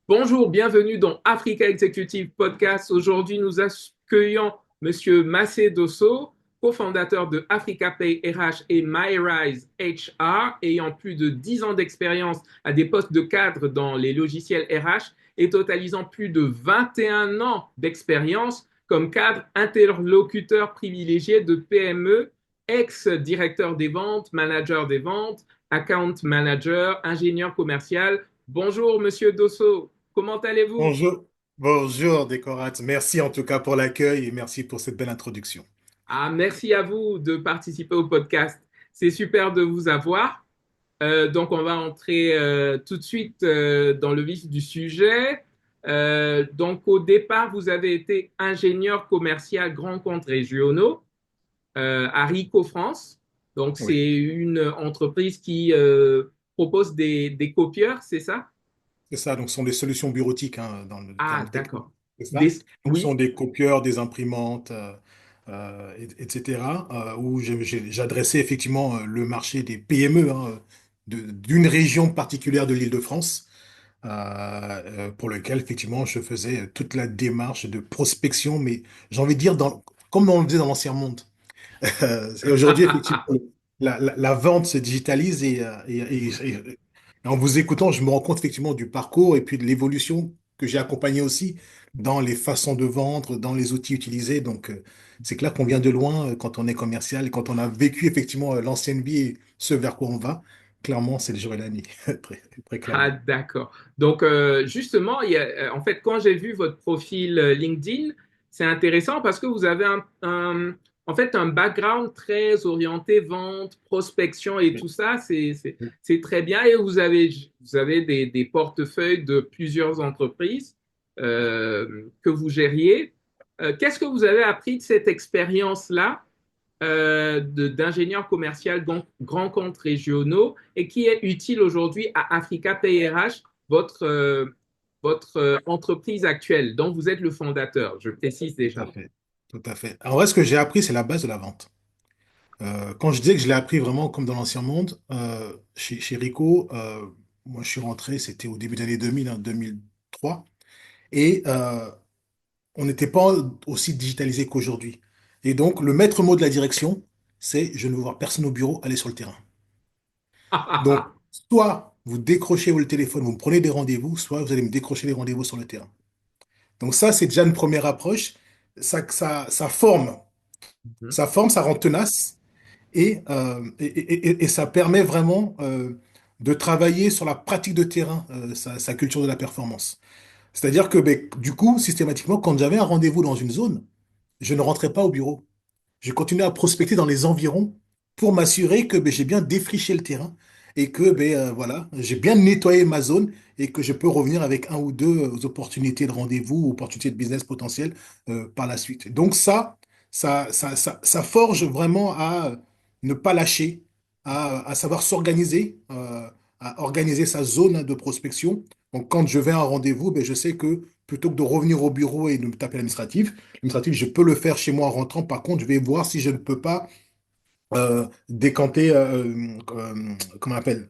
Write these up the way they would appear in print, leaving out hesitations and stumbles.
Bonjour, bienvenue dans Africa Executive Podcast. Aujourd'hui, nous accueillons Monsieur Massé Dosso, cofondateur de Africa Pay RH et MyRise HR, ayant plus de 10 ans d'expérience à des postes de cadre dans les logiciels RH et totalisant plus de 21 ans d'expérience comme cadre interlocuteur privilégié de PME, ex-directeur des ventes, manager des ventes, account manager, ingénieur commercial. Bonjour, Monsieur Dosso. Comment allez-vous? Bonjour, bonjour Décorat. Merci en tout cas pour l'accueil et merci pour cette belle introduction. Ah, merci à vous de participer au podcast. C'est super de vous avoir. Donc, on va entrer tout de suite dans le vif du sujet. Donc, au départ, vous avez été ingénieur commercial grands comptes régionaux à Rico France. Donc, Oui, c'est une entreprise qui propose des copieurs, c'est ça? c'est ça. Donc, ce sont des solutions bureautiques dans le Ah, terme technique. d'accord. C'est ça. Des... Donc, ce sont Oui. des copieurs, des imprimantes, etc. Où j'adressais effectivement le marché des PME d'une région particulière de l'Île-de-France, pour lequel effectivement je faisais toute la démarche de prospection, mais j'ai envie de dire comme on le faisait dans l'ancien monde. Et aujourd'hui, effectivement, la vente se digitalise et en vous écoutant, je me rends compte effectivement du parcours et puis de l'évolution que j'ai accompagné aussi dans les façons de vendre, dans les outils utilisés. Donc, c'est clair qu'on vient de loin quand on est commercial et quand on a vécu effectivement l'ancienne vie et ce vers quoi on va. Clairement, c'est le jour et la nuit, très, très Ah, clairement. d'accord. Donc, justement, en fait, quand j'ai vu votre profil LinkedIn, c'est intéressant parce que vous avez en fait, un background très orienté vente, prospection et tout Oui. ça. C'est très bien. Et vous avez des portefeuilles de plusieurs entreprises que vous gériez. Qu'est-ce que vous avez appris de cette expérience-là d'ingénieurs commerciaux grands comptes régionaux et qui est utile aujourd'hui à Africa PRH, votre entreprise actuelle dont vous êtes le fondateur, je précise Tout à déjà. fait. Tout à fait. En vrai, ce que j'ai appris, c'est la base de la vente. Quand je disais que je l'ai appris vraiment comme dans l'ancien monde, chez Ricoh, moi je suis rentré, c'était au début des années 2000, 2003, et on n'était pas aussi digitalisé qu'aujourd'hui. Et donc le maître mot de la direction, c'est je ne veux voir personne au bureau, aller sur le terrain. Donc soit vous décrochez le téléphone, vous me prenez des rendez-vous, soit vous allez me décrocher les rendez-vous sur le terrain. Donc ça, c'est déjà une première approche. Ça forme, ça rend tenace. Et ça permet vraiment de travailler sur la pratique de terrain, sa culture de la performance. C'est-à-dire que ben, du coup, systématiquement, quand j'avais un rendez-vous dans une zone, je ne rentrais pas au bureau. Je continuais à prospecter dans les environs pour m'assurer que ben, j'ai bien défriché le terrain et que ben, voilà, j'ai bien nettoyé ma zone et que je peux revenir avec un ou deux opportunités de rendez-vous, opportunités de business potentielles par la suite. Donc ça forge vraiment à ne pas lâcher, à savoir s'organiser, à organiser sa zone de prospection. Donc quand je vais à un rendez-vous, ben, je sais que plutôt que de revenir au bureau et de me taper l'administratif, je peux le faire chez moi en rentrant. Par contre, je vais voir si je ne peux pas décanter, comment on appelle,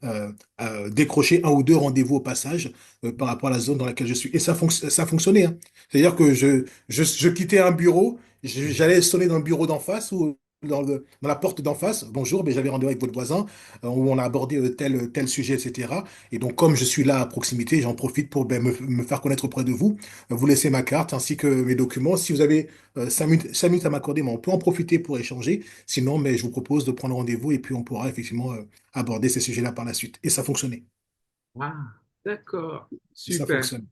décrocher un ou deux rendez-vous au passage par rapport à la zone dans laquelle je suis. Et ça fonctionnait, hein. C'est-à-dire que je quittais un bureau, j'allais sonner dans le bureau d'en face ou dans la porte d'en face. Bonjour, mais j'avais rendez-vous avec votre voisin où on a abordé tel sujet, etc. Et donc, comme je suis là à proximité, j'en profite pour ben, me faire connaître auprès de vous, vous laisser ma carte ainsi que mes documents. Si vous avez 5 minutes à m'accorder, mais on peut en profiter pour échanger. Sinon, mais je vous propose de prendre rendez-vous et puis on pourra effectivement aborder ces sujets-là par la suite. Et ça fonctionnait. Ah, d'accord, Et ça super. fonctionne.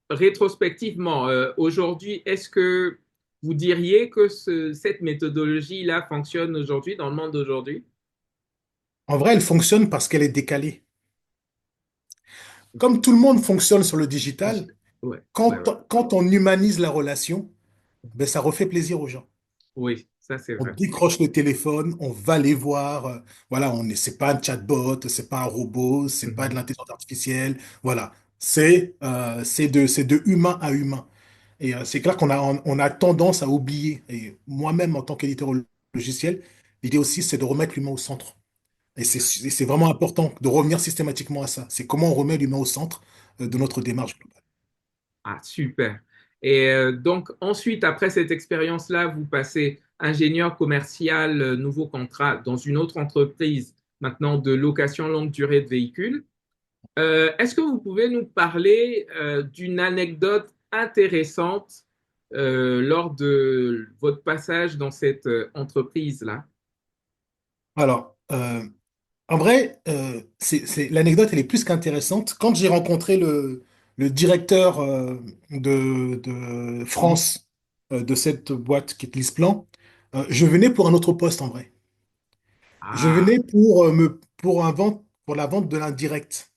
Rétrospectivement, aujourd'hui, est-ce que vous diriez que cette méthodologie-là fonctionne aujourd'hui dans le monde d'aujourd'hui? En vrai, elle fonctionne parce qu'elle est décalée. Comme tout le monde fonctionne sur le digital, Ouais, ouais, quand, ouais. quand on humanise la relation, ben, ça refait plaisir aux gens. Oui, ça c'est On vrai. décroche le téléphone, on va les voir. Voilà, c'est pas un chatbot, c'est pas un robot, c'est pas de Mhm. l'intelligence artificielle. Voilà, c'est de humain à humain. Et c'est clair qu'on a tendance à oublier. Et moi-même, en tant qu'éditeur logiciel, l'idée aussi, c'est de remettre l'humain au centre. Et c'est vraiment important de revenir systématiquement à ça. C'est comment on remet l'humain au centre de notre démarche globale. Ah, super. Et donc, ensuite, après cette expérience-là, vous passez ingénieur commercial, nouveau contrat dans une autre entreprise, maintenant de location longue durée de véhicules. Est-ce que vous pouvez nous parler d'une anecdote intéressante lors de votre passage dans cette entreprise-là? Alors, en vrai, l'anecdote, elle est plus qu'intéressante. Quand j'ai rencontré le directeur de France de cette boîte qui est Lisplan, je venais pour un autre poste en vrai. Je Ah, venais pour la vente de l'indirect.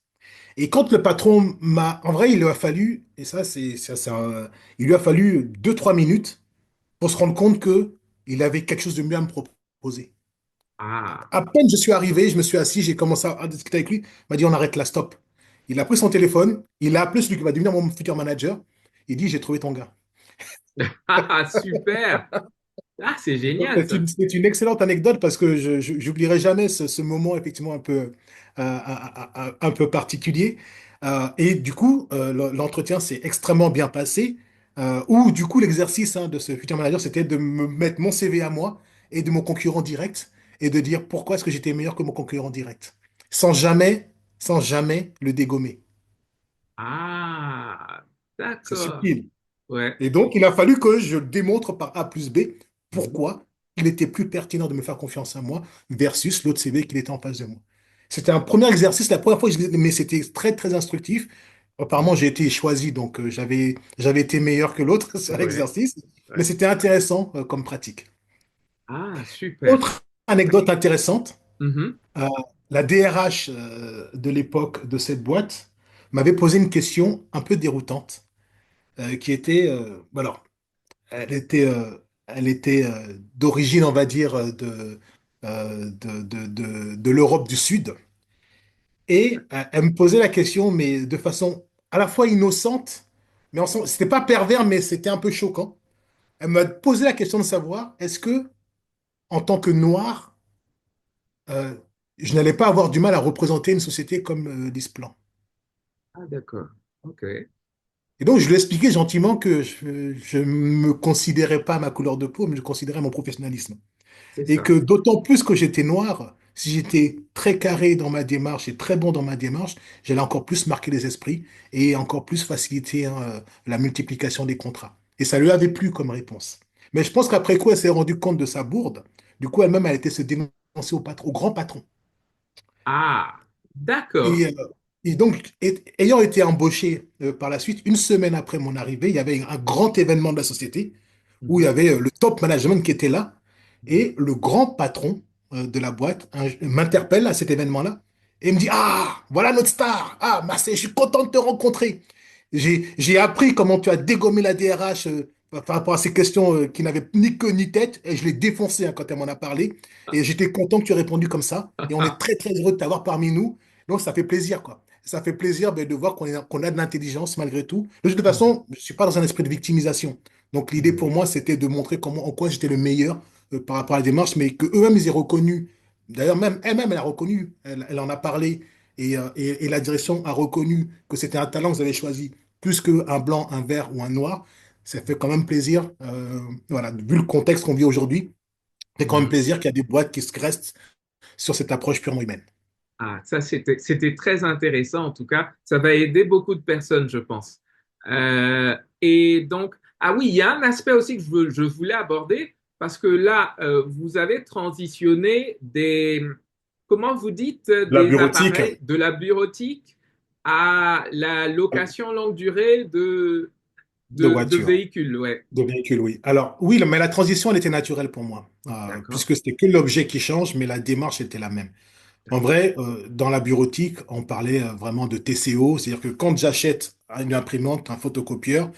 Et quand le patron m'a, en vrai, il lui a fallu, et ça, il lui a fallu 2, 3 minutes pour se rendre compte que il avait quelque chose de mieux à me proposer. ah. À peine je suis arrivé, je me suis assis, j'ai commencé à discuter avec lui. Il m'a dit, on arrête là, stop. Il a pris son téléphone, il a appelé celui qui va devenir mon futur manager. Il dit, j'ai trouvé ton gars. Ah, super. Ah, c'est Donc, génial ça. c'est une excellente anecdote parce que j'oublierai jamais ce moment effectivement un peu particulier. Et du coup, l'entretien s'est extrêmement bien passé. Où du coup, l'exercice de ce futur manager, c'était de me mettre mon CV à moi et de mon concurrent direct et de dire pourquoi est-ce que j'étais meilleur que mon concurrent direct, sans jamais, sans jamais le dégommer. Ah, C'est d'accord. subtil. Ouais, Et donc, il a fallu que je démontre par A plus B pourquoi il était plus pertinent de me faire confiance à moi versus l'autre CV qui était en face de moi. C'était un premier exercice, la première fois, mais c'était très, très instructif. Apparemment, j'ai été choisi, donc j'avais été meilleur que l'autre sur ouais, l'exercice, mais ouais. c'était intéressant comme pratique. Ah, super. Autre anecdote intéressante, Mhm. euh, la DRH de l'époque de cette boîte m'avait posé une question un peu déroutante, qui était, alors, elle était d'origine, on va dire, de l'Europe du Sud. Et elle me posait la question, mais de façon à la fois innocente, mais c'était pas pervers, mais c'était un peu choquant. Elle m'a posé la question de savoir, est-ce que, en tant que noir, euh, je n'allais pas avoir du mal à représenter une société comme l'Isplan. Ah, d'accord. OK, Et donc, je lui ai expliqué gentiment que je ne me considérais pas à ma couleur de peau, mais je considérais mon professionnalisme. c'est Et ça. que d'autant plus que j'étais noir, si j'étais très carré dans ma démarche et très bon dans ma démarche, j'allais encore plus marquer les esprits et encore plus faciliter la multiplication des contrats. Et ça lui avait plu comme réponse. Mais je pense qu'après coup, elle s'est rendue compte de sa bourde. Du coup, elle-même a été se dénoncer au grand patron. Ah, d'accord. Et, donc, ayant été embauché par la suite, une semaine après mon arrivée, il y avait un grand événement de la société où il y Mhm, avait le top management qui était là mhm. et le grand patron de la boîte m'interpelle à cet événement-là et me dit, ah, voilà notre star. Ah, Marseille, je suis content de te rencontrer. J'ai appris comment tu as dégommé la DRH par rapport à ces questions qui n'avaient ni queue ni tête et je l'ai défoncé quand elle m'en a parlé. Et j'étais content que tu aies répondu comme ça. Et on est très, très heureux de t'avoir parmi nous. Donc, ça fait plaisir, quoi. Ça fait plaisir de voir qu'on a de l'intelligence malgré tout. De toute Mhm, façon, je ne suis pas dans un esprit de victimisation. Donc, l'idée pour mhm. moi, c'était de montrer en quoi j'étais le meilleur par rapport à la démarche, mais que eux-mêmes, ils aient reconnu. D'ailleurs, même elle-même, elle a reconnu. Elle en a parlé. Et la direction a reconnu que c'était un talent que vous avez choisi, plus qu'un blanc, un vert ou un noir. Ça fait quand même plaisir. Voilà, vu le contexte qu'on vit aujourd'hui, ça fait quand même Mhm. plaisir qu'il y a des boîtes qui se restent sur cette approche purement humaine. Ah, ça, c'était très intéressant en tout cas. Ça va aider beaucoup de personnes, je pense. Et donc, ah oui, il y a un aspect aussi que je voulais aborder parce que là, vous avez transitionné comment vous dites, La des bureautique. appareils de la bureautique à la location longue durée De de voiture, véhicules. Ouais, de véhicule, oui. Alors, oui, mais la transition, elle était naturelle pour moi, d'accord, puisque c'était que l'objet qui change, mais la démarche était la même. En d'accord. vrai, dans la bureautique, on parlait vraiment de TCO, c'est-à-dire que quand j'achète une imprimante, un photocopieur,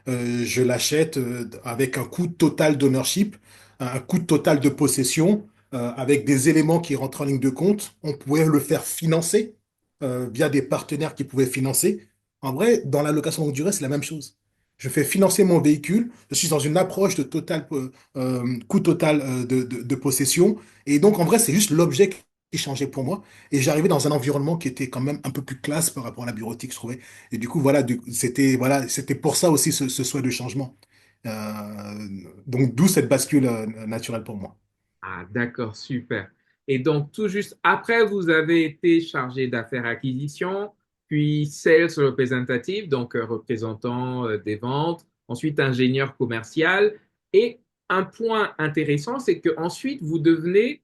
je l'achète avec un coût total d'ownership, un coût total de possession, avec des éléments qui rentrent en ligne de compte. On pouvait le faire financer via des partenaires qui pouvaient financer. En vrai, dans la location longue durée, c'est la même chose. Je fais financer mon véhicule, je suis dans une approche de coût total de possession, et donc en vrai, c'est juste l'objet changé pour moi. Et j'arrivais dans un environnement qui était quand même un peu plus classe par rapport à la bureautique, je trouvais. Et du coup, c'était pour ça aussi ce souhait de changement. Donc, d'où cette bascule naturelle pour moi. Ah, d'accord, super. Et donc, tout juste après, vous avez été chargé d'affaires acquisition, puis sales representative, donc représentant des ventes, ensuite ingénieur commercial. Et un point intéressant, c'est que ensuite vous devenez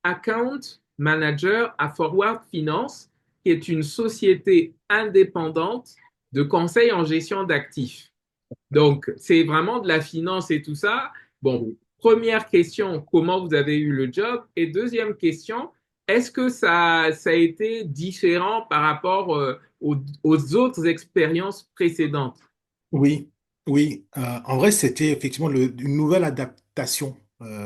account manager à Forward Finance, qui est une société indépendante de conseil en gestion d'actifs. Donc, c'est vraiment de la finance et tout ça. Bon, première question, comment vous avez eu le job? Et deuxième question, est-ce que ça a été différent par rapport aux autres expériences précédentes? Oui, oui. En vrai, c'était effectivement une nouvelle adaptation,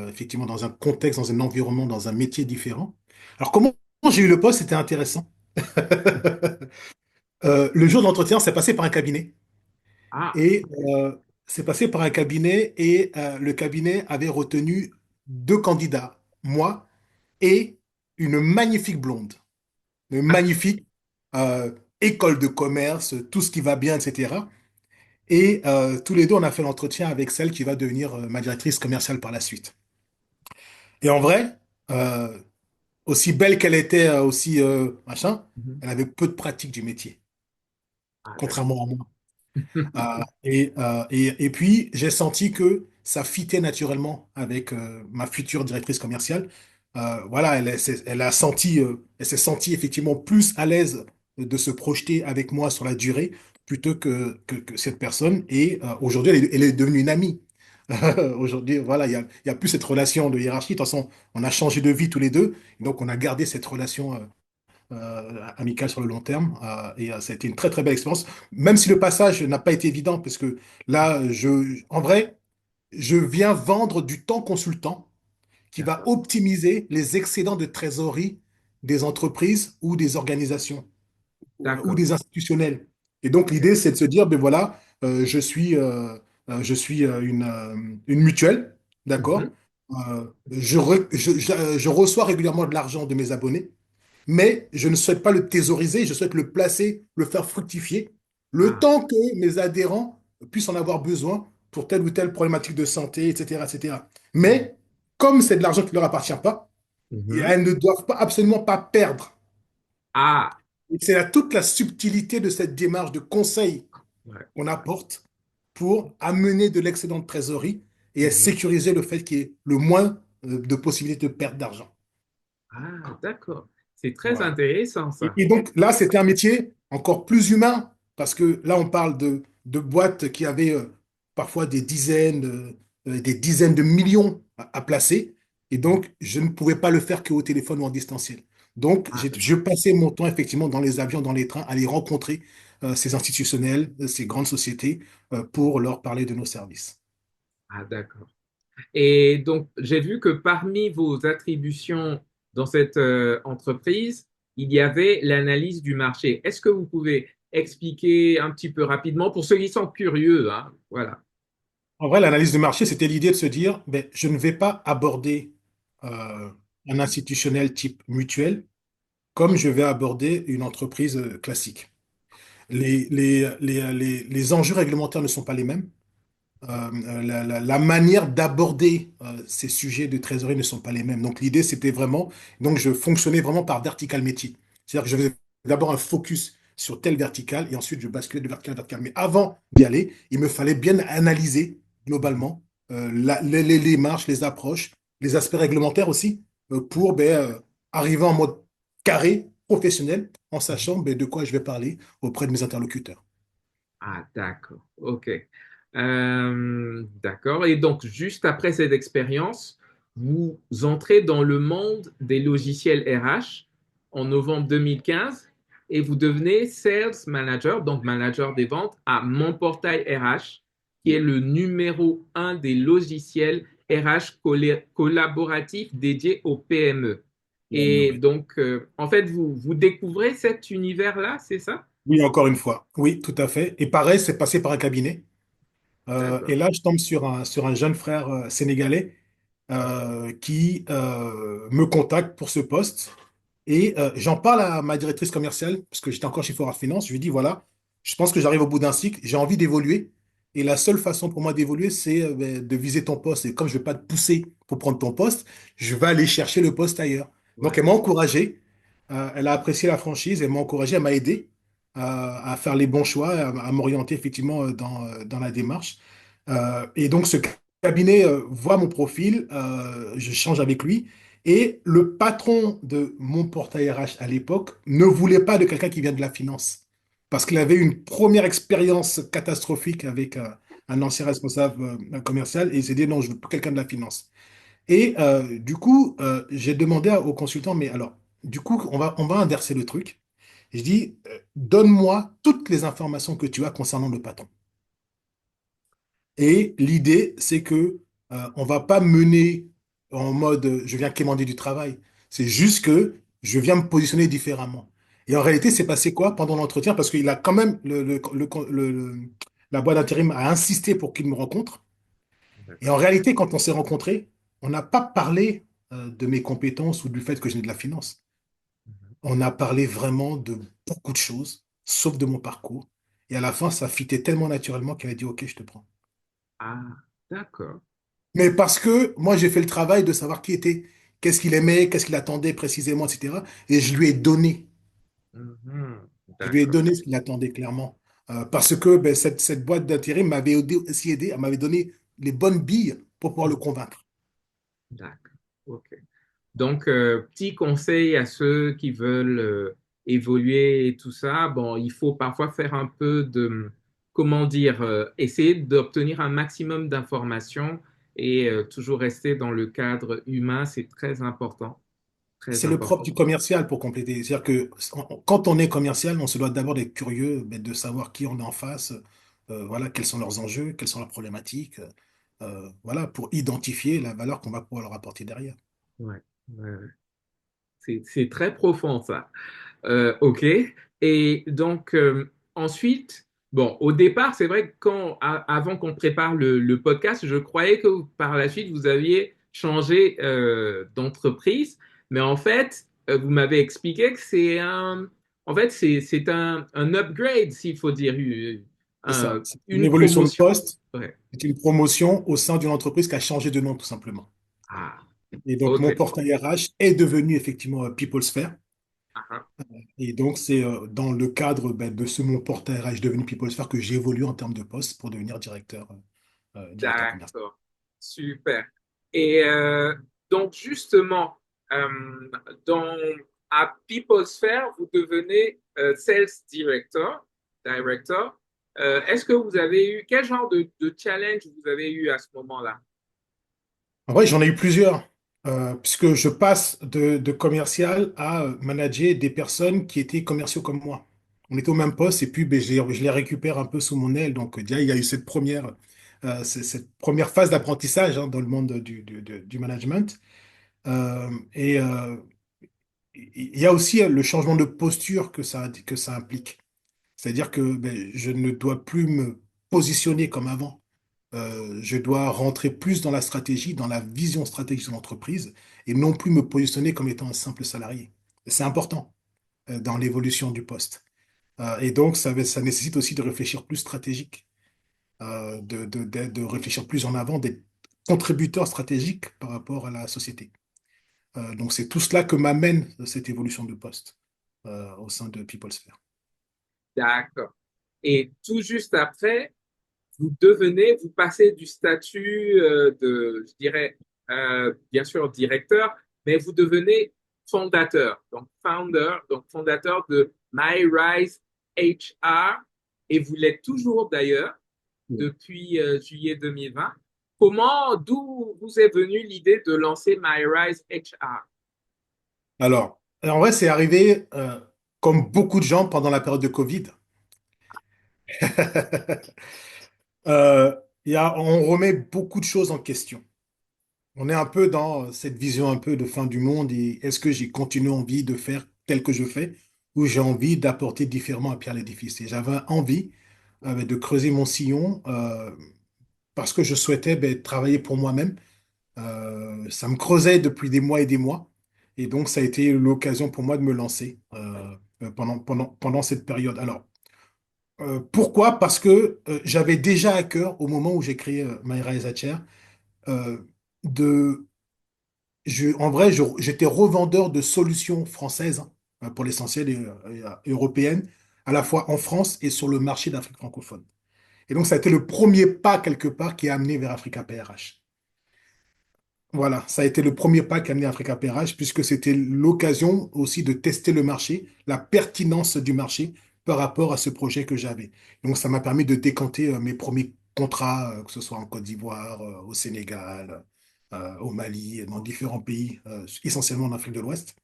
effectivement, dans un contexte, dans un environnement, dans un métier différent. Alors, comment j'ai eu le poste, c'était intéressant. Le jour de l'entretien, c'est passé par un cabinet. Ah, Et c'est passé par un cabinet et le cabinet avait retenu deux candidats, moi et une magnifique blonde, une magnifique euh, école de commerce, tout ce qui va bien, etc. Et tous les deux, on a fait l'entretien avec celle qui va devenir ma directrice commerciale par la suite. Et en vrai, euh, aussi belle qu'elle était, aussi machin, mhm. elle avait peu de pratique du métier, Ah, d'accord. contrairement à moi. Et puis, j'ai senti que ça fitait naturellement avec ma future directrice commerciale. Voilà, elle s'est sentie effectivement plus à l'aise de se projeter avec moi sur la durée plutôt que cette personne. Et aujourd'hui, elle est devenue une amie. Aujourd'hui, voilà, il y a plus cette relation de hiérarchie. De toute façon, on a changé de vie tous les deux. Donc, on a gardé cette relation amical sur le long terme. Ça a été une très très belle expérience, même si le passage n'a pas été évident, parce que là, en vrai, je viens vendre du temps consultant qui va D'accord. optimiser les excédents de trésorerie des entreprises ou des organisations ou D'accord. des institutionnels. Et donc OK. l'idée, c'est de se dire, ben voilà, je suis une mutuelle, d'accord? Mhm. Je reçois régulièrement de l'argent de mes abonnés mais je ne souhaite pas le thésauriser, je souhaite le placer, le faire fructifier, le Ah, temps que mes adhérents puissent en avoir besoin pour telle ou telle problématique de santé, etc., etc. mhm. Mais comme c'est de l'argent qui ne leur appartient pas, Mhm. elles ne doivent pas, absolument pas perdre. Ah, Et c'est là toute la subtilité de cette démarche de conseil ouais. qu'on apporte pour amener de l'excédent de trésorerie et Mhm. sécuriser le fait qu'il y ait le moins de possibilités de perte d'argent. Ah, d'accord. C'est très Voilà. intéressant, Et, ça. et donc là, c'était un métier encore plus humain, parce que là, on parle de boîtes qui avaient parfois des dizaines de millions à placer. Et Mhm. donc, je ne pouvais pas le faire qu'au téléphone ou en distanciel. Donc, Ah, je d'accord. passais mon temps effectivement dans les avions, dans les trains, à aller rencontrer ces institutionnels, ces grandes sociétés, pour leur parler de nos services. Ah, d'accord. Et donc, j'ai vu que parmi vos attributions dans cette entreprise, il y avait l'analyse du marché. Est-ce que vous pouvez expliquer un petit peu rapidement pour ceux qui sont curieux, hein? Voilà. En vrai, l'analyse de marché, c'était l'idée de se dire, ben, je ne vais pas aborder euh, un institutionnel type mutuel comme je vais aborder une entreprise classique. Les enjeux réglementaires ne sont pas les mêmes. La manière d'aborder ces sujets de trésorerie ne sont pas les mêmes. Donc l'idée, c'était vraiment, donc je fonctionnais vraiment par vertical métier. C'est-à-dire que je faisais d'abord un focus sur telle verticale et ensuite je basculais de verticale à verticale. Mais avant d'y aller, il me fallait bien analyser Mhm. globalement les marches, les approches, les aspects réglementaires aussi, pour arriver en mode carré, professionnel, en Mhm. sachant de quoi je vais parler auprès de mes interlocuteurs. Ah, d'accord. OK. D'accord. Et donc, juste après cette expérience, vous entrez dans le monde des logiciels RH en novembre 2015 et vous devenez Sales Manager, donc manager des ventes à Mon Portail RH, qui est le numéro un des logiciels RH collaboratifs dédiés aux PME. Et Oui, donc, en fait, vous découvrez cet univers-là, c'est ça? oui, encore une fois. Oui, tout à fait. Et pareil, c'est passé par un cabinet. Et D'accord. là, je tombe sur un jeune frère sénégalais qui me contacte pour ce poste. Et j'en parle à ma directrice commerciale, parce que j'étais encore chez Fora Finance. Je lui dis, voilà, je pense que j'arrive au bout d'un cycle, j'ai envie d'évoluer. Et la seule façon pour moi d'évoluer, c'est ben, de viser ton poste. Et comme je ne vais pas te pousser pour prendre ton poste, je vais aller chercher le poste ailleurs. Donc, Ouais. elle m'a encouragé. Elle a apprécié la franchise. Elle m'a encouragé, elle m'a aidé à faire les bons choix, à m'orienter effectivement dans la démarche. Et donc, ce cabinet voit mon profil, je change avec lui. Et le patron de mon portail RH à l'époque ne voulait pas de quelqu'un qui vient de la finance. Parce qu'il avait une première expérience catastrophique avec un ancien responsable commercial et il s'est dit non, je veux plus quelqu'un de la finance. Et du coup, j'ai demandé au consultant, mais alors, du coup, on va inverser le truc. Je dis, donne-moi toutes les informations que tu as concernant le patron. Et l'idée, c'est que on va pas mener en mode je viens quémander du travail. C'est juste que je viens me positionner différemment. Et en réalité, c'est passé quoi pendant l'entretien? Parce qu'il a quand même la boîte d'intérim a insisté pour qu'il me rencontre. Et en D'accord. réalité, quand on s'est rencontrés, on n'a pas parlé de mes compétences ou du fait que je n'ai de la finance. Mhm. On a parlé vraiment de beaucoup de choses, sauf de mon parcours. Et à la fin, ça fitait tellement naturellement qu'il a dit, OK, je te prends. Ah, d'accord. Mais parce que moi, j'ai fait le travail de savoir qui était, qu'est-ce qu'il aimait, qu'est-ce qu'il attendait précisément, etc. Et je lui ai donné. Mhm. Je lui ai D'accord. donné ce qu'il attendait clairement. Parce que ben, cette boîte d'intérim m'avait aussi aidé, elle m'avait donné les bonnes billes pour pouvoir le Mhm. convaincre. D'accord. OK. Donc, petit conseil à ceux qui veulent évoluer et tout ça. Bon, il faut parfois faire un peu de, comment dire, essayer d'obtenir un maximum d'informations et toujours rester dans le cadre humain, c'est très important, très C'est le propre important. du commercial pour compléter. C'est-à-dire que quand on est commercial, on se doit d'abord d'être curieux, ben, de savoir qui on a en face, voilà, quels sont leurs enjeux, quelles sont leurs problématiques, voilà, pour identifier la valeur qu'on va pouvoir leur apporter derrière. Ouais, ouais, ouais. C'est très profond ça. OK. Et donc, ensuite, bon, au départ, c'est vrai que avant qu'on prépare le podcast, je croyais que par la suite, vous aviez changé d'entreprise. Mais en fait, vous m'avez expliqué que en fait, c'est un upgrade, s'il faut dire, C'est ça. C'est une une évolution de promotion. poste, Ouais. c'est une promotion au sein d'une entreprise qui a changé de nom, tout simplement. Ah, Et donc, mon OK. portail RH est devenu effectivement PeopleSphere. Ah, ah. Et donc, c'est dans le cadre ben, de ce mon portail RH devenu PeopleSphere que j'évolue en termes de poste pour devenir directeur commercial. D'accord, super. Et donc justement, euh, dans, à PeopleSphere, vous devenez Sales Director. Est-ce que vous avez eu, quel genre de challenge vous avez eu à ce moment-là? En vrai, j'en ai eu plusieurs, puisque je passe de commercial à manager des personnes qui étaient commerciaux comme moi. On était au même poste et puis ben, je les récupère un peu sous mon aile. Donc, déjà, il y a eu cette première phase d'apprentissage hein, dans le monde du management. Et il y a aussi le changement de posture que ça implique. C'est-à-dire que ben, je ne dois plus me positionner comme avant. Je dois rentrer plus dans la stratégie, dans la vision stratégique de l'entreprise et non plus me positionner comme étant un simple salarié. C'est important dans l'évolution du poste. Et donc, ça nécessite aussi de réfléchir plus stratégique, de réfléchir plus en avant, d'être contributeur stratégique par rapport à la société. Donc, c'est tout cela que m'amène cette évolution de poste au sein de PeopleSphere. D'accord. Et tout juste après, vous passez du statut je dirais, bien sûr, directeur, mais vous devenez donc fondateur de MyRise HR, et vous l'êtes toujours d'ailleurs depuis juillet 2020. D'où vous est venue l'idée de lancer MyRise HR? Alors, en vrai, c'est arrivé comme beaucoup de gens pendant la période de Covid. Euh, on remet beaucoup de choses en question. On est un peu dans cette vision un peu de fin du monde et est-ce que j'ai continué envie de faire tel que je fais ou j'ai envie d'apporter différemment à pierre l'édifice. Et j'avais envie de creuser mon sillon parce que je souhaitais ben, travailler pour moi-même. Ça me creusait depuis des mois et des mois. Et donc, ça a été l'occasion pour moi de me lancer pendant cette période. Alors, pourquoi? Parce que j'avais déjà à cœur, au moment où j'ai créé MyRise HR, euh, de, en vrai, j'étais revendeur de solutions françaises, hein, pour l'essentiel, et européennes, à la fois en France et sur le marché d'Afrique francophone. Et donc, ça a été le premier pas, quelque part, qui a amené vers Africa PRH. Voilà, ça a été le premier pas qui a amené Africa PRH, puisque c'était l'occasion aussi de tester le marché, la pertinence du marché par rapport à ce projet que j'avais. Donc, ça m'a permis de décanter mes premiers contrats, que ce soit en Côte d'Ivoire, au Sénégal, au Mali, dans différents pays, essentiellement en Afrique de l'Ouest.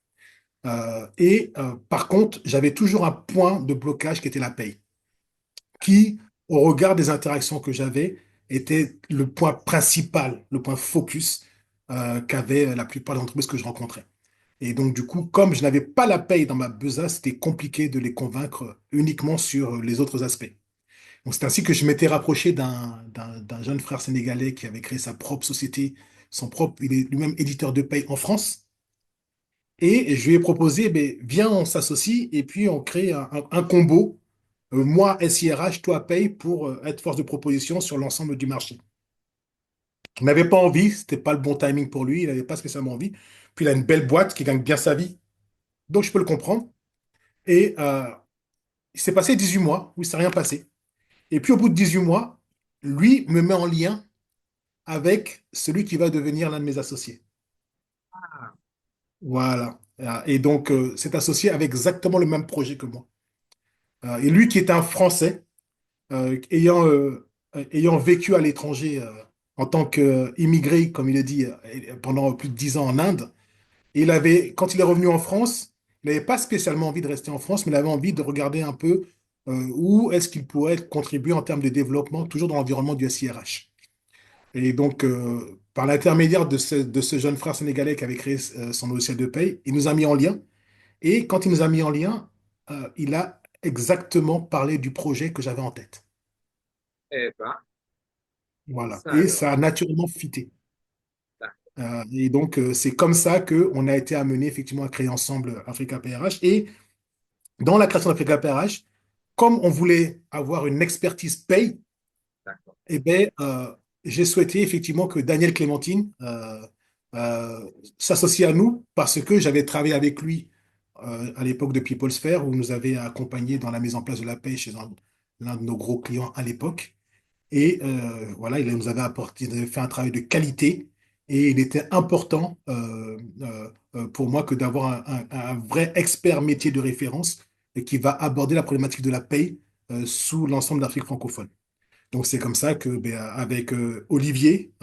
Par contre, j'avais toujours un point de blocage qui était la paye, qui, au regard des interactions que j'avais, était le point principal, le point focus qu'avaient la plupart des entreprises que je rencontrais. Et donc, du coup, comme je n'avais pas la paye dans ma besace, c'était compliqué de les convaincre uniquement sur les autres aspects. Donc, c'est ainsi que je m'étais rapproché d'un jeune frère sénégalais qui avait créé sa propre société, il est lui-même éditeur de paye en France. Et je lui ai proposé, ben, viens, on s'associe et puis on crée un combo, moi SIRH, toi paye, pour être force de proposition sur l'ensemble du marché. Il n'avait pas envie, c'était pas le bon timing pour lui, il n'avait pas spécialement envie. Puis il a une belle boîte qui gagne bien sa vie, donc je peux le comprendre. Et il s'est passé 18 mois où il ne s'est rien passé. Et puis au bout de 18 mois, lui me met en lien avec celui qui va devenir l'un de mes associés. Ah, Voilà. Et donc cet associé avait exactement le même projet que moi. Et lui qui est un Français, ayant vécu à l'étranger en tant qu'immigré, comme il est dit, pendant plus de 10 ans en Inde, et quand il est revenu en France, il n'avait pas spécialement envie de rester en France, mais il avait envie de regarder un peu où est-ce qu'il pourrait contribuer en termes de développement, toujours dans l'environnement du SIRH. Et donc, par l'intermédiaire de ce jeune frère sénégalais qui avait créé son logiciel de paye, il nous a mis en lien. Et quand il nous a mis en lien, il a exactement parlé du projet que j'avais en tête. eh ben, Voilà. ça Et alors. ça a naturellement fité. D'accord. Et donc, c'est comme ça qu'on a été amené effectivement à créer ensemble Africa PRH. Et dans la création d'Africa PRH, comme on voulait avoir une expertise paye, D'accord. eh ben, j'ai souhaité effectivement que Daniel Clémentine s'associe à nous parce que j'avais travaillé avec lui à l'époque de PeopleSphere où il nous avait accompagnés dans la mise en place de la paye chez l'un de nos gros clients à l'époque. Et voilà, il nous avait apporté, il avait fait un travail de qualité et il était important pour moi que d'avoir un vrai expert métier de référence et qui va aborder la problématique de la paye sous l'ensemble de l'Afrique francophone. Donc c'est comme ça que, ben, avec Olivier,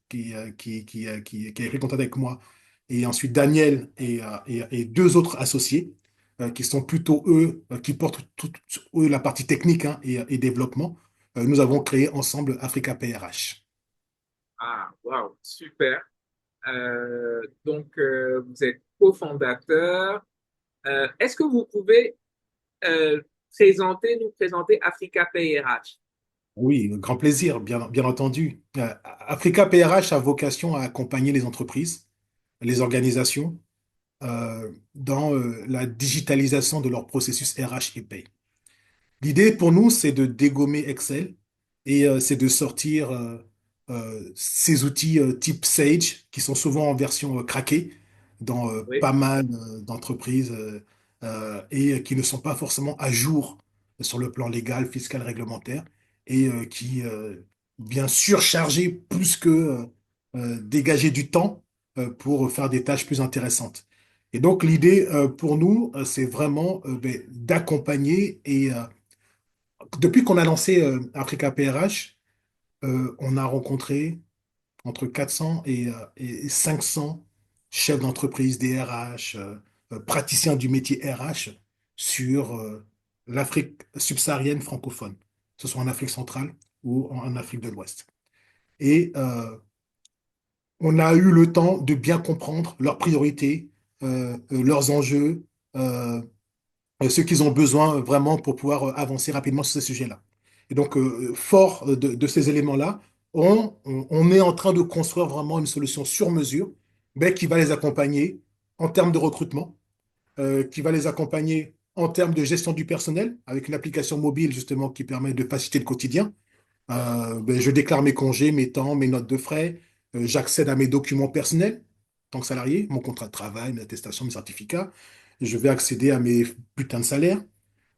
qui a pris contact avec moi, et ensuite Daniel et deux autres associés, qui sont plutôt eux, qui portent eux la partie technique, hein, et développement, nous avons créé ensemble Africa PRH. Ah, waouh, super. Donc, vous êtes cofondateur. Est-ce que vous pouvez euh, nous présenter Africa PRH? Oui, grand plaisir, bien entendu. Africa PRH a vocation à accompagner les entreprises, les organisations, dans la digitalisation de leur processus RH et paye. L'idée pour nous, c'est de dégommer Excel et c'est de sortir ces outils type Sage qui sont souvent en version craquée dans Oui. pas mal d'entreprises et qui ne sont pas forcément à jour sur le plan légal, fiscal, réglementaire et qui vient surcharger plus que dégager du temps pour faire des tâches plus intéressantes. Et donc l'idée pour nous, c'est vraiment ben, d'accompagner et depuis qu'on a lancé Africa PRH, on a rencontré entre 400 et 500 chefs d'entreprise, DRH, praticiens du métier RH sur l'Afrique subsaharienne francophone, que ce soit en Afrique centrale ou en Afrique de l'Ouest. Et on a eu le temps de bien comprendre leurs priorités, leurs enjeux, euh, ce qu'ils ont besoin vraiment pour pouvoir avancer rapidement sur ces sujets-là. Et donc, fort de ces éléments-là, on est en train de construire vraiment une solution sur mesure, mais qui va les accompagner en termes de recrutement, qui va les accompagner en termes de gestion du personnel, avec une application mobile justement qui permet de faciliter le quotidien. Je déclare mes congés, mes temps, mes notes de frais, j'accède à mes documents personnels en tant que salarié, mon contrat de travail, mes attestations, mes certificats. Je vais accéder à mes bulletins de salaire.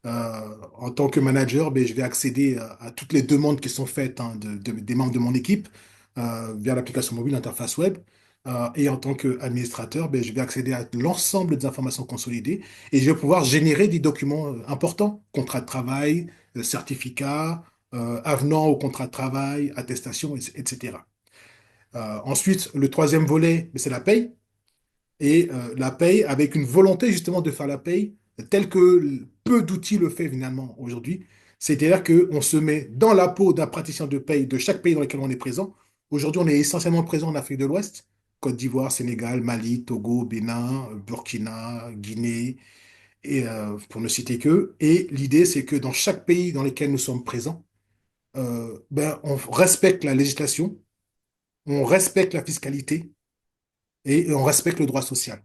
En tant que manager, je vais accéder à toutes les demandes qui sont faites hein, des membres de mon équipe via l'application mobile, l'interface web. Et en tant qu'administrateur, je vais accéder à l'ensemble des informations consolidées et je vais pouvoir générer des documents importants, contrat de travail, certificat, avenant au contrat de travail, attestation, etc. Ensuite, le troisième volet, c'est la paye et la paye avec une volonté justement de faire la paye telle que peu d'outils le fait finalement aujourd'hui. C'est-à-dire qu'on se met dans la peau d'un praticien de paye de chaque pays dans lequel on est présent. Aujourd'hui, on est essentiellement présent en Afrique de l'Ouest, Côte d'Ivoire, Sénégal, Mali, Togo, Bénin, Burkina, Guinée, et, pour ne citer que. Et l'idée, c'est que dans chaque pays dans lequel nous sommes présents, on respecte la législation, on respecte la fiscalité et on respecte le droit social.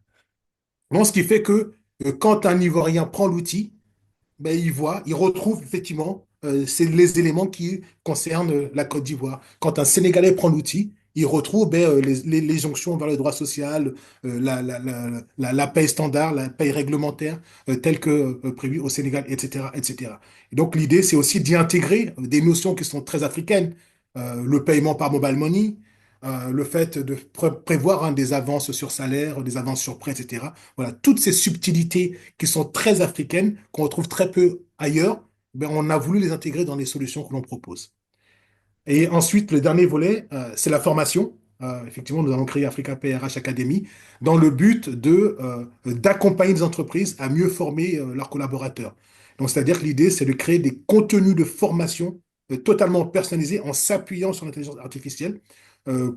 Donc, ce qui fait que quand un Ivoirien prend l'outil, il voit, il retrouve effectivement c'est les éléments qui concernent la Côte d'Ivoire. Quand un Sénégalais prend l'outil, il retrouve les jonctions vers le droit social, la paye standard, la paye réglementaire, telle que prévue au Sénégal, etc., etc. Et donc l'idée, c'est aussi d'y intégrer des notions qui sont très africaines. Le paiement par mobile money, le fait de prévoir hein, des avances sur salaire, des avances sur prêt, etc. Voilà, toutes ces subtilités qui sont très africaines, qu'on retrouve très peu ailleurs, on a voulu les intégrer dans les solutions que l'on propose. Et ensuite, le dernier volet, c'est la formation. Effectivement, nous avons créé Africa PRH Academy dans le but d'accompagner les entreprises à mieux former leurs collaborateurs. Donc, c'est-à-dire que l'idée, c'est de créer des contenus de formation totalement personnalisés en s'appuyant sur l'intelligence artificielle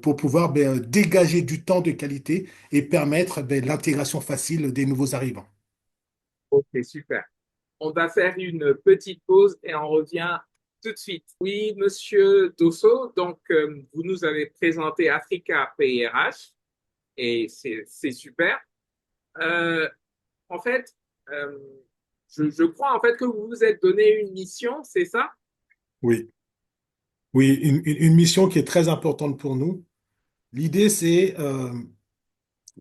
pour pouvoir dégager du temps de qualité et permettre l'intégration facile des nouveaux arrivants. Ok, super. On va faire une petite pause et on revient tout de suite. Oui, monsieur Dosso, donc vous nous avez présenté Africa PRH et c'est super. Euh, en fait, euh, je crois en fait que vous vous êtes donné une mission, c'est ça? Oui, oui, une mission qui est très importante pour nous. L'idée, c'est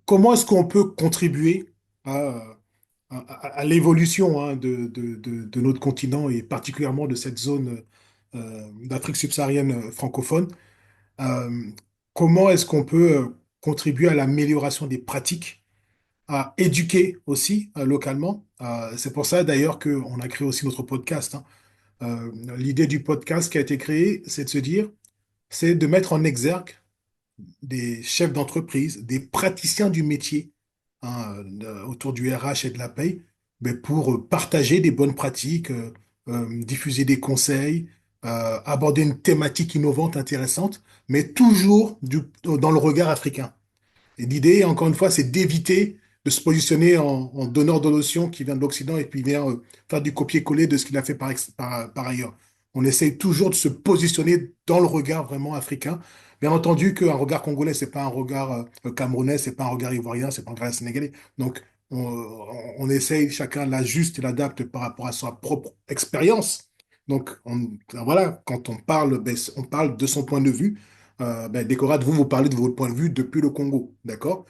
comment est-ce qu'on peut contribuer à l'évolution hein, de notre continent et particulièrement de cette zone d'Afrique subsaharienne francophone. Euh, Comment est-ce qu'on peut contribuer à l'amélioration des pratiques, à éduquer aussi localement. C'est pour ça d'ailleurs qu'on a créé aussi notre podcast. Hein. L'idée du podcast qui a été créé, c'est de se dire, c'est de mettre en exergue des chefs d'entreprise, des praticiens du métier hein, autour du RH et de la paye, mais pour partager des bonnes pratiques, diffuser des conseils, aborder une thématique innovante, intéressante, mais toujours dans le regard africain. Et l'idée, encore une fois, c'est d'éviter de se positionner en donneur de notions qui vient de l'Occident et puis vient faire du copier-coller de ce qu'il a fait par ailleurs. On essaye toujours de se positionner dans le regard vraiment africain. Bien entendu qu'un regard congolais, c'est pas un regard camerounais, c'est pas un regard ivoirien, c'est pas un regard sénégalais. Donc, on essaye, chacun l'ajuste et l'adapte par rapport à sa propre expérience. Donc, voilà, quand on parle, on parle de son point de vue. Décorate, vous parlez de votre point de vue depuis le Congo, d'accord?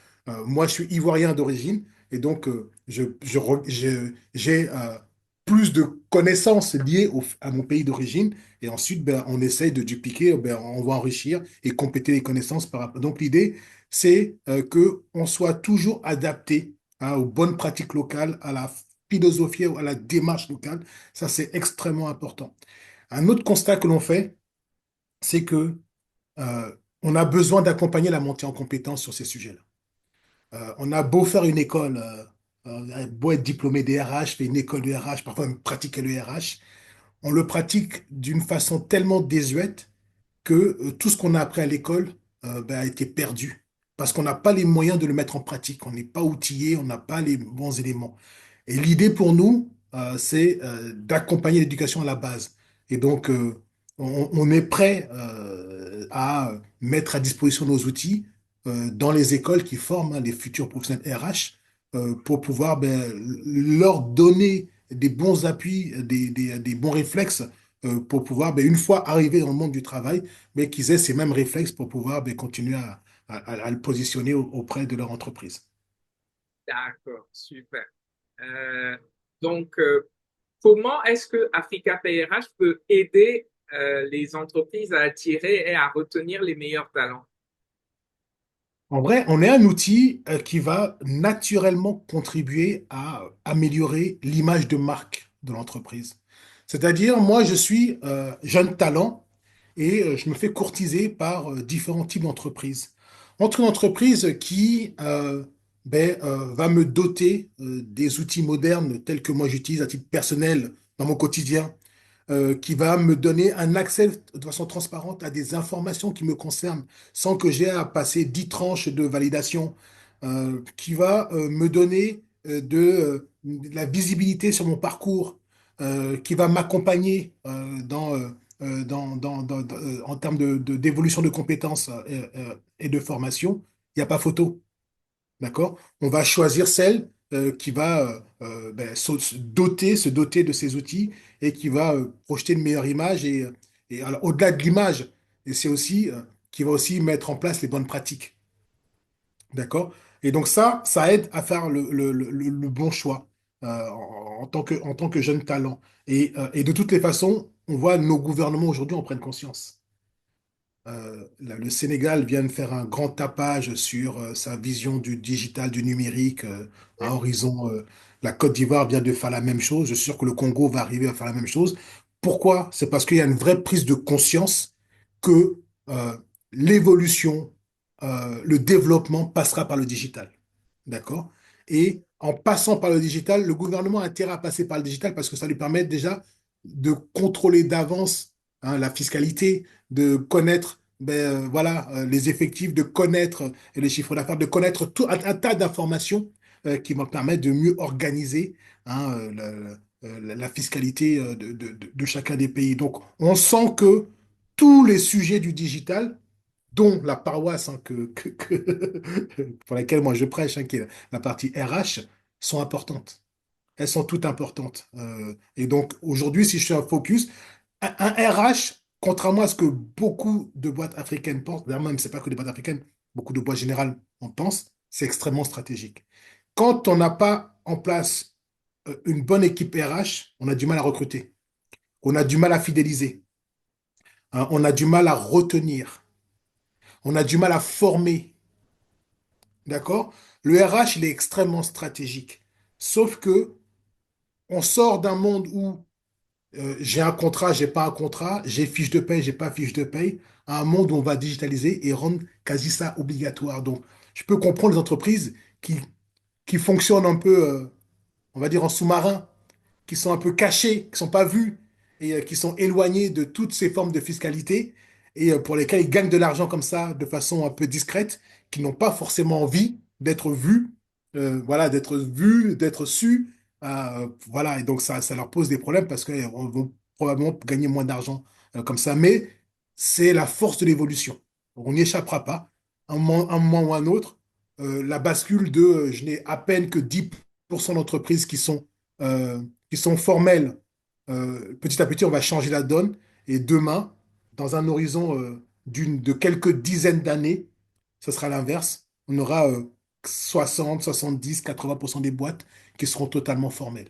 Moi, je suis ivoirien d'origine et donc j'ai plus de connaissances liées à mon pays d'origine et ensuite, on essaye de dupliquer, on va enrichir et compléter les connaissances par rapport. Donc, l'idée, c'est que on soit toujours adapté hein, aux bonnes pratiques locales, à la philosophie, à la démarche locale. Ça, c'est extrêmement important. Un autre constat que l'on fait, c'est que euh, on a besoin d'accompagner la montée en compétence sur ces sujets-là. On a beau faire une école, beau être diplômé des RH, faire une école de RH, parfois même pratiquer le RH, on le pratique d'une façon tellement désuète que tout ce qu'on a appris à l'école a été perdu parce qu'on n'a pas les moyens de le mettre en pratique. On n'est pas outillé, on n'a pas les bons éléments. Et l'idée pour nous, c'est d'accompagner l'éducation à la base. Et donc, on est prêt à mettre à disposition nos outils dans les écoles qui forment hein, les futurs professionnels RH pour pouvoir leur donner des bons appuis, des bons réflexes pour pouvoir, une fois arrivés dans le monde du travail, qu'ils aient ces mêmes réflexes pour pouvoir continuer à le positionner auprès de leur entreprise. D'accord, super. Euh, donc, comment est-ce que Africa PRH peut aider les entreprises à attirer et à retenir les meilleurs talents? En vrai, on est un outil qui va naturellement contribuer à améliorer l'image de marque de l'entreprise. C'est-à-dire, moi, je suis jeune talent et je me fais courtiser par différents types d'entreprises. Entre une entreprise qui va me doter des outils modernes tels que moi j'utilise à titre personnel dans mon quotidien, qui va me donner un accès de façon transparente à des informations qui me concernent sans que j'ai à passer 10 tranches de validation, qui va me donner de la visibilité sur mon parcours, qui va m'accompagner en termes d'évolution de compétences et de formation. Il n'y a pas photo. D'accord? On va choisir celle qui va se doter de ces outils et qui va projeter une meilleure image. Et alors, au-delà de l'image, et c'est aussi qui va aussi mettre en place les bonnes pratiques. D'accord? Et donc ça aide à faire le bon choix en tant que jeune talent. Et de toutes les façons, on voit nos gouvernements aujourd'hui en prennent conscience. Le Sénégal vient de faire un grand tapage sur sa vision du digital, du numérique, à horizon. La Côte d'Ivoire vient de faire la même chose. Je suis sûr que le Congo va arriver à faire la même chose. Pourquoi? C'est parce qu'il y a une vraie prise de conscience que l'évolution, le développement passera par le digital. D'accord? Et en passant par le digital, le gouvernement a intérêt à passer par le digital parce que ça lui permet déjà de contrôler d'avance la fiscalité, de connaître les effectifs, de connaître les chiffres d'affaires, de connaître tout un tas d'informations qui vont permettre de mieux organiser la fiscalité de chacun des pays. Donc, on sent que tous les sujets du digital, dont la paroisse pour laquelle moi je prêche, qui est la partie RH, sont importantes. Elles sont toutes importantes. Et donc, aujourd'hui, si je fais un focus, un RH, contrairement à ce que beaucoup de boîtes africaines pensent, d'ailleurs même, c'est pas que des boîtes africaines, beaucoup de boîtes générales en pensent, c'est extrêmement stratégique. Quand on n'a pas en place une bonne équipe RH, on a du mal à recruter, on a du mal à fidéliser, hein, on a du mal à retenir, on a du mal à former, d'accord? Le RH, il est extrêmement stratégique. Sauf que on sort d'un monde où j'ai un contrat, j'ai pas un contrat, j'ai fiche de paye, j'ai pas fiche de paye, à un monde où on va digitaliser et rendre quasi ça obligatoire. Donc, je peux comprendre les entreprises qui fonctionnent un peu, on va dire, en sous-marin, qui sont un peu cachés, qui sont pas vus et qui sont éloignés de toutes ces formes de fiscalité et pour lesquels ils gagnent de l'argent comme ça de façon un peu discrète, qui n'ont pas forcément envie d'être vus, d'être vus, d'être su. Voilà, et donc ça leur pose des problèmes parce qu'ils vont probablement gagner moins d'argent comme ça. Mais c'est la force de l'évolution. On n'y échappera pas. Un moment ou un autre, la bascule de je n'ai à peine que 10% d'entreprises qui sont formelles, petit à petit, on va changer la donne. Et demain, dans un horizon de quelques dizaines d'années, ce sera l'inverse. On aura 60, 70, 80% des boîtes qui seront totalement formelles.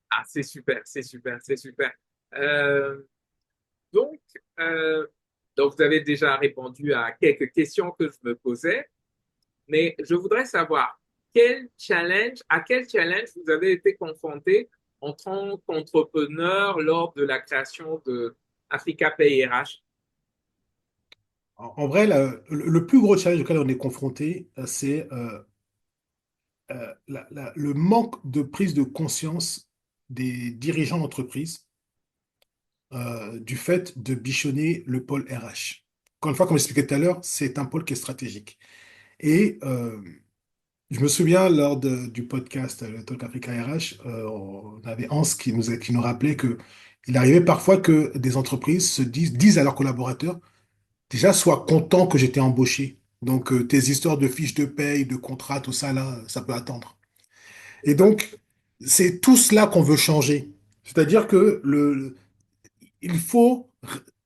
Ah, c'est super, c'est super, c'est super. Euh, donc, euh, donc, vous avez déjà répondu à quelques questions que je me posais, mais je voudrais savoir à quel challenge vous avez été confronté en tant qu'entrepreneur lors de la création de Africa Pay RH? En vrai, le plus gros challenge auquel on est confronté, c'est le manque de prise de conscience des dirigeants d'entreprise du fait de bichonner le pôle RH. Encore une fois, comme j'expliquais tout à l'heure, c'est un pôle qui est stratégique. Et je me souviens lors du podcast le Talk Africa RH, on avait Hans qui nous rappelait que il arrivait parfois que des entreprises disent à leurs collaborateurs, déjà, sois content que j'étais embauché. Donc, tes histoires de fiches de paye, de contrats, tout ça, là, ça peut attendre. Et donc, c'est tout cela qu'on veut changer. C'est-à-dire que il faut,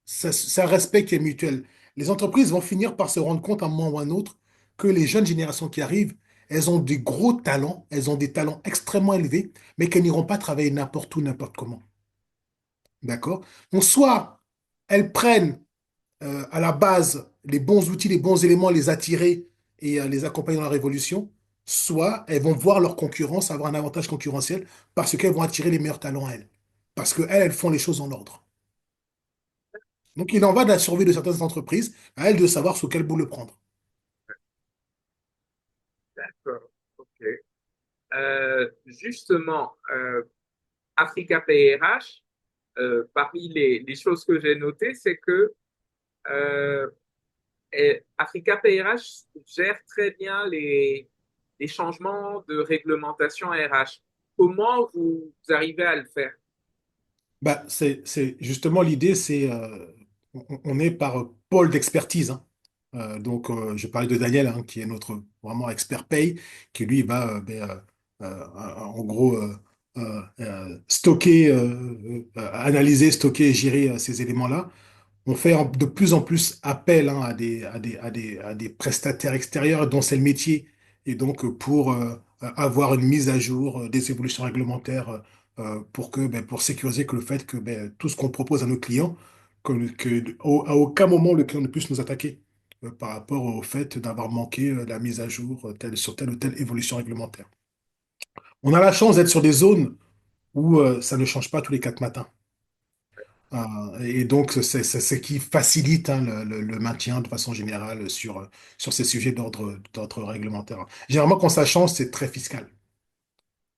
c'est un respect qui est mutuel. Les entreprises vont finir par se rendre compte à un moment ou à un autre que les jeunes générations qui arrivent, elles ont des gros talents, elles ont des talents extrêmement élevés, mais qu'elles n'iront pas travailler n'importe où, n'importe comment. D'accord? Donc, soit elles prennent à la base les bons outils, les bons éléments, les attirer et les accompagner dans la révolution, soit elles vont voir leur concurrence avoir un avantage concurrentiel parce qu'elles vont attirer les meilleurs talents à elles. Parce qu'elles, elles font les choses en ordre. Donc il en va de la survie de certaines entreprises, à elles de savoir sous quel bout le prendre. D'accord. OK. Justement, Africa PRH, parmi les choses que j'ai notées, c'est que euh, Africa PRH gère très bien les changements de réglementation RH. Comment vous arrivez à le faire? Bah, c'est justement l'idée, c'est on est par pôle d'expertise, hein. Donc je parlais de Daniel, hein, qui est notre vraiment expert paye, qui lui va en gros stocker, analyser, stocker et gérer ces éléments-là. On fait de plus en plus appel, hein, à des prestataires extérieurs dont c'est le métier. Et donc, pour avoir une mise à jour des évolutions réglementaires, pour pour sécuriser que le fait que tout ce qu'on propose à nos clients, à aucun moment le client ne puisse nous attaquer par rapport au fait d'avoir manqué la mise à jour sur telle ou telle évolution réglementaire. On a la chance d'être sur des zones où ça ne change pas tous les 4 matins. Et donc, c'est ce qui facilite, hein, le maintien de façon générale sur ces sujets d'ordre réglementaire. Généralement, quand ça change, c'est très fiscal.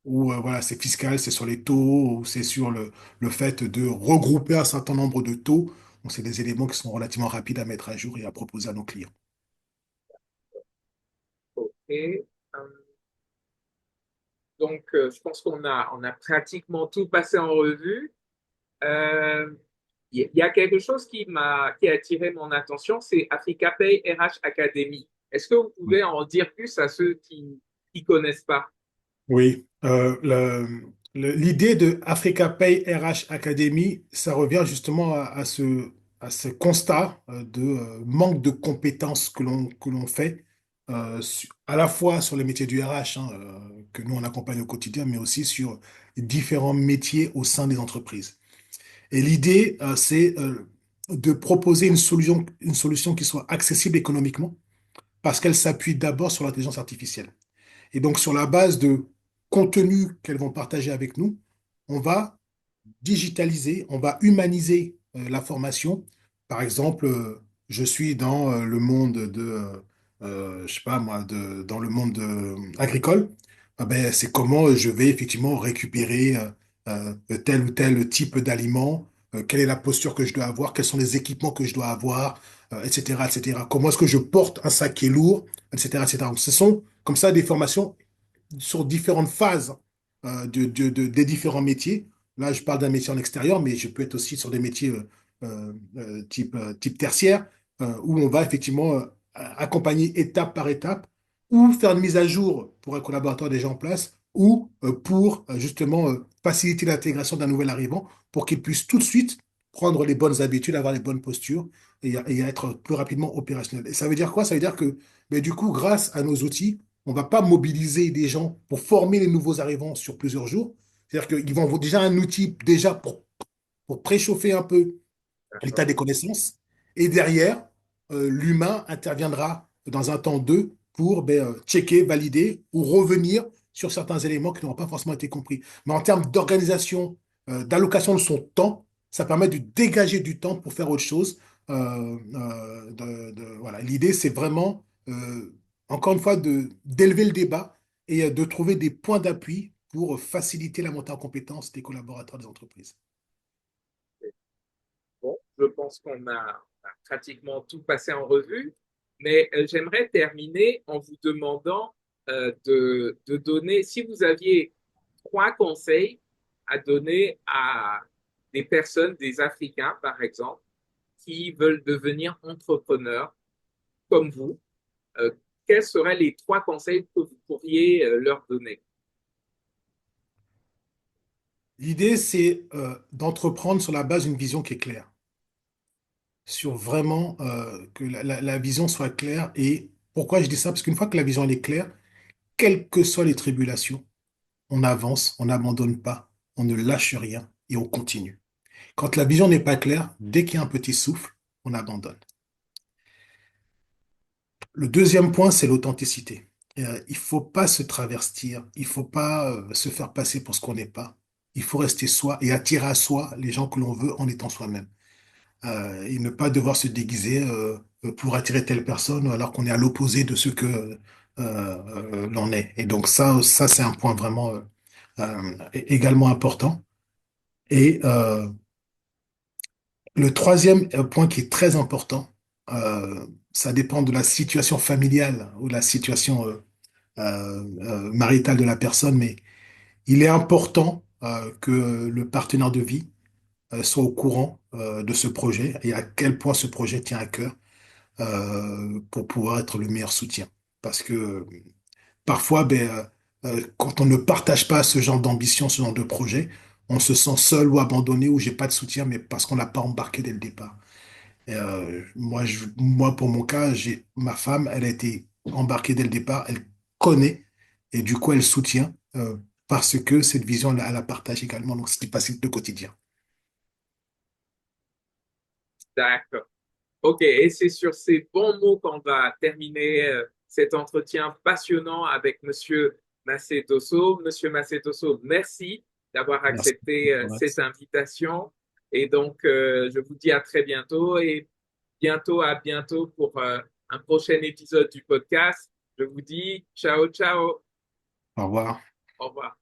Ou voilà, c'est fiscal, c'est sur les taux, ou c'est sur le fait de regrouper un certain nombre de taux. Donc, c'est des éléments qui sont relativement rapides à mettre à jour et à proposer à nos clients. OK. Donc, je pense on a pratiquement tout passé en revue. Euh, il y a quelque chose qui a attiré mon attention, c'est Africa Pay RH Academy. Est-ce que vous pouvez en dire plus à ceux qui connaissent pas? Oui, l'idée de Africa Pay RH Academy, ça revient justement à ce constat de manque de compétences que l'on fait, à la fois sur les métiers du RH, hein, que nous on accompagne au quotidien, mais aussi sur différents métiers au sein des entreprises. Et l'idée, c'est de proposer une solution qui soit accessible économiquement, parce qu'elle s'appuie d'abord sur l'intelligence artificielle. Et donc, sur la base de contenus qu'elles vont partager avec nous, on va digitaliser, on va humaniser la formation. Par exemple, je suis dans le monde je sais pas moi, dans le monde agricole. Ah ben, c'est comment je vais effectivement récupérer tel ou tel type d'aliment, quelle est la posture que je dois avoir, quels sont les équipements que je dois avoir, etc., etc. Comment est-ce que je porte un sac qui est lourd, etc., etc. Donc, ce sont comme ça des formations sur différentes phases des différents métiers. Là, je parle d'un métier en extérieur, mais je peux être aussi sur des métiers type tertiaire, où on va effectivement accompagner étape par étape, ou faire une mise à jour pour un collaborateur déjà en place, ou pour justement faciliter l'intégration d'un nouvel arrivant, pour qu'il puisse tout de suite prendre les bonnes habitudes, avoir les bonnes postures et être plus rapidement opérationnel. Et ça veut dire quoi? Ça veut dire que, mais du coup, grâce à nos outils, on ne va pas mobiliser des gens pour former les nouveaux arrivants sur plusieurs jours. C'est-à-dire qu'ils vont avoir déjà un outil déjà pour préchauffer un peu l'état D'accord. des connaissances. Et derrière, l'humain interviendra dans un temps 2 pour checker, valider ou revenir sur certains éléments qui n'auront pas forcément été compris. Mais en termes d'organisation, d'allocation de son temps, ça permet de dégager du temps pour faire autre chose. Voilà. L'idée, c'est vraiment, encore une fois, d'élever le débat et de trouver des points d'appui pour faciliter la montée en compétences des collaborateurs des entreprises. Bon, je pense on a pratiquement tout passé en revue, mais j'aimerais terminer en vous demandant de donner, si vous aviez 3 conseils à donner à des personnes, des Africains par exemple, qui veulent devenir entrepreneurs comme vous, euh, quels seraient les trois conseils que vous pourriez leur donner? L'idée, c'est d'entreprendre sur la base d'une vision qui est claire, sur vraiment que la vision soit claire. Et pourquoi je dis ça? Parce qu'une fois que la vision elle est claire, quelles que soient les tribulations, on avance, on n'abandonne pas, on ne lâche rien et on continue. Quand la vision n'est pas claire, dès qu'il y a un petit souffle, on abandonne. Le deuxième point, c'est l'authenticité. Il faut pas se travestir, il faut pas se faire passer pour ce qu'on n'est pas. Il faut rester soi et attirer à soi les gens que l'on veut en étant soi-même. Et ne pas devoir se déguiser pour attirer telle personne alors qu'on est à l'opposé de ce que l'on est. Et donc ça c'est un point vraiment également important. Et le troisième point qui est très important, ça dépend de la situation familiale ou de la situation maritale de la personne, mais il est important que le partenaire de vie soit au courant de ce projet et à quel point ce projet tient à cœur pour pouvoir être le meilleur soutien. Parce que parfois, quand on ne partage pas ce genre d'ambition, ce genre de projet, on se sent seul ou abandonné ou j'ai pas de soutien, mais parce qu'on l'a pas embarqué dès le départ. Et, moi, pour mon cas, j'ai ma femme, elle a été embarquée dès le départ, elle connaît et du coup, elle soutient parce que cette vision, elle la partage également. Donc, c'est facile de quotidien. D'accord. OK, et c'est sur ces bons mots qu'on va terminer cet entretien passionnant avec Monsieur Macedoso. Monsieur Macedoso, merci d'avoir Merci. accepté cette invitation. Et donc, je vous dis à très bientôt et à bientôt pour un prochain épisode du podcast. Je vous dis ciao, ciao. Au revoir. Au revoir.